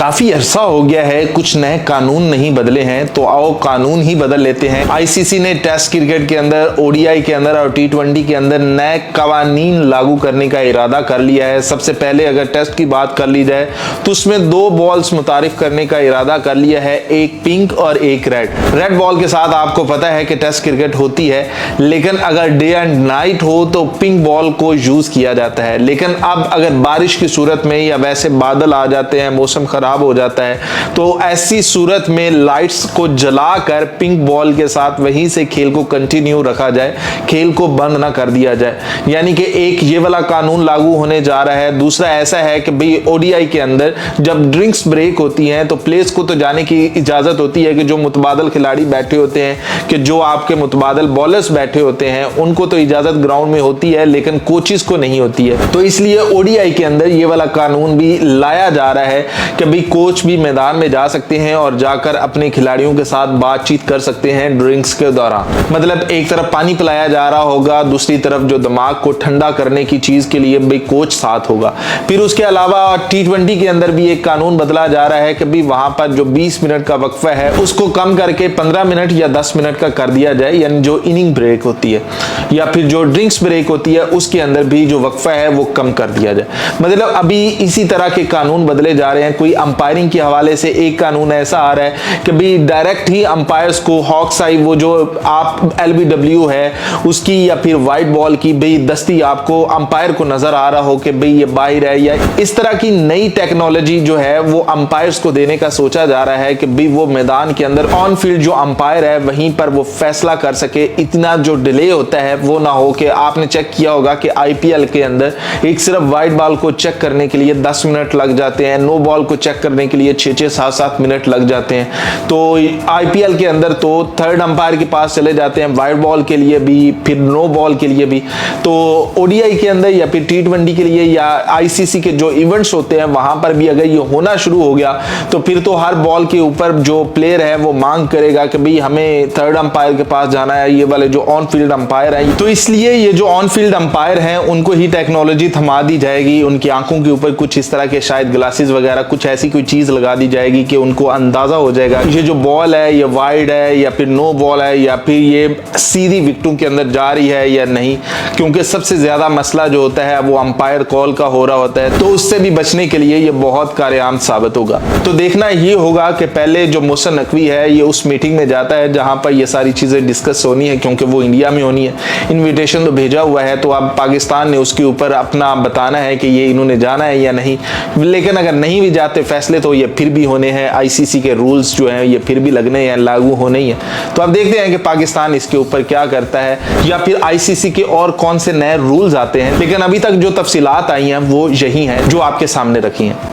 काफी अरसा हो गया है, कुछ नए कानून नहीं बदले हैं, तो आओ कानून ही बदल लेते हैं। आईसीसी ने टेस्ट क्रिकेट के अंदर, ओडीआई के अंदर और टी20 के अंदर नए कवानीन लागू करने का इरादा कर लिया है। सबसे पहले अगर टेस्ट की बात कर ली जाए तो उसमें 2 बॉल्स मुतारिफ करने का इरादा कर लिया है, एक पिंक और एक रेड बॉल के साथ आपको पता है कि टेस्ट क्रिकेट होती है, लेकिन अगर डे एंड नाइट हो तो पिंक बॉल को यूज किया जाता है। लेकिन अब अगर बारिश की सूरत में या वैसे बादल आ जाते हैं, मौसम खराब हो जाता है, तो ऐसी सूरत में लाइट्स को जलाकर पिंक बॉल के साथ वहीं से खेल को कंटिन्यू रखा जाए, खेल को बंद ना कर दिया जाए। यानी कि एक ये वाला कानून लागू होने जा रहा है। दूसरा ऐसा है कि भाई ओडीआई के अंदर जब ड्रिंक्स ब्रेक होती हैं तो प्लेयर्स को तो जाने की इजाजत होती है कि जो मुतबादल खिलाड़ी बैठे होते हैं, कि जो आपके मुतबादल बॉलर्स बैठे होते हैं, उनको तो इजाजत ग्राउंड में होती है, लेकिन कोचिस को नहीं होती है। तो इसलिए ओडीआई के अंदर ये वाला कानून भी लाया जा रहा है कि भाई कोच भी मैदान में जा सकते हैं और जाकर अपने खिलाड़ियों के साथ बातचीत कर सकते हैं ड्रिंक्स के दौरान। मतलब एक तरफ पानी पिलाया जा रहा होगा, दूसरी तरफ जो दिमाग को ठंडा करने की चीज के लिए भाई कोच साथ होगा। फिर उसके अलावा टी20 के अंदर भी एक कानून बदला जा रहा है कि भाई वहां पर जो 20 मिनट का वक्फा है उसको कम करके 15 मिनट या 10 मिनट का कर दिया जाए। यानी जो इनिंग ब्रेक होती है या फिर जो ड्रिंक्स ब्रेक होती है उसके अंदर भी जो वक्फा है वो कम कर दिया जाए। मतलब अभी इसी तरह के कानून बदले जा रहे हैं। कोई अंपायरिंग के हवाले से एक कानून ऐसा आ रहा है कि भाई डायरेक्ट ही अंपायर्स को हॉक्स आई, वो जो आप एलबीडब्ल्यू है उसकी या फिर व्हाइट बॉल की भाई दस्ती आपको अंपायर को नजर आ रहा हो कि भाई ये बाहर है, या इस तरह की नई टेक्नोलॉजी जो है वो अंपायर्स को देने का सोचा जा रहा है कि भाई वो मैदान के अंदर ऑन फील्ड जो अंपायर है वहीं पर वो फैसला कर सके। इतना जो डिले होता है वो ना हो कि आपने चेक किया होगा कि आईपीएल के अंदर एक सिर्फ व्हाइट बॉल को चेक करने के लिए 10 मिनट लग जाते हैं, नो बॉल को चेक करने के लिए 6-6, 7-7 मिनट लग जाते हैं। तो आईपीएल के अंदर तो थर्ड अंपायर के पास चले जाते हैं व्हाइट बॉल के लिए भी, फिर नो बॉल के लिए भी। तो ओडीआई के अंदर या फिर टी20 के लिए या आईसीसी के जो इवेंट्स होते हैं वहां पर भी अगर ये होना शुरू हो गया तो फिर तो हर बॉल के ऊपर जो प्लेयर है वो मांग करेगा कि भाई हमें थर्ड अंपायर के पास जाना है, ये वाले जो ऑन फील्ड अंपायर है। तो इसलिए ये जो ऑन फील्ड अंपायर हैं उनको ही टेक्नोलॉजी थमा दी जाएगी, उनकी आंखों के ऊपर कुछ इस तरह के शायद ग्लासेस वगैरह कुछ ऐसी कोई चीज लगा दी जाएगी कि उनको अंदाजा हो जाएगा ये जो बॉल है ये वाइड है या फिर नो बॉल है या फिर ये सीधी विकेटों के अंदर जा रही है या नहीं। क्योंकि सबसे ज्यादा मसला जो होता है वो अंपायर कॉल का हो रहा होता है, तो उससे भी बचने के लिए ये बहुत कारेआमद साबित होगा। तो देखना ये होगा कि पहले जो मोहसिन नकवी है ये उस मीटिंग में जाता है जहां पर ये सारी चीजें डिस्कस होनी है, क्योंकि वो इंडिया में होनी है। इन्विटेशन तो भेजा हुआ है, तो अब पाकिस्तान ने उसके ऊपर अपना बताना है कि ये इन्होंने जाना है या नहीं। लेकिन अगर नहीं भी जाते फैसले तो ये फिर भी होने हैं, आईसीसी के रूल्स जो हैं ये फिर भी लगने हैं, लागू होने ही हैं। तो अब देखते हैं कि पाकिस्तान इसके ऊपर क्या करता है या फिर आईसीसी के और कौन से नए रूल्स आते हैं। लेकिन अभी तक जो तफसीलात आई हैं वो यही हैं जो आपके सामने रखी हैं।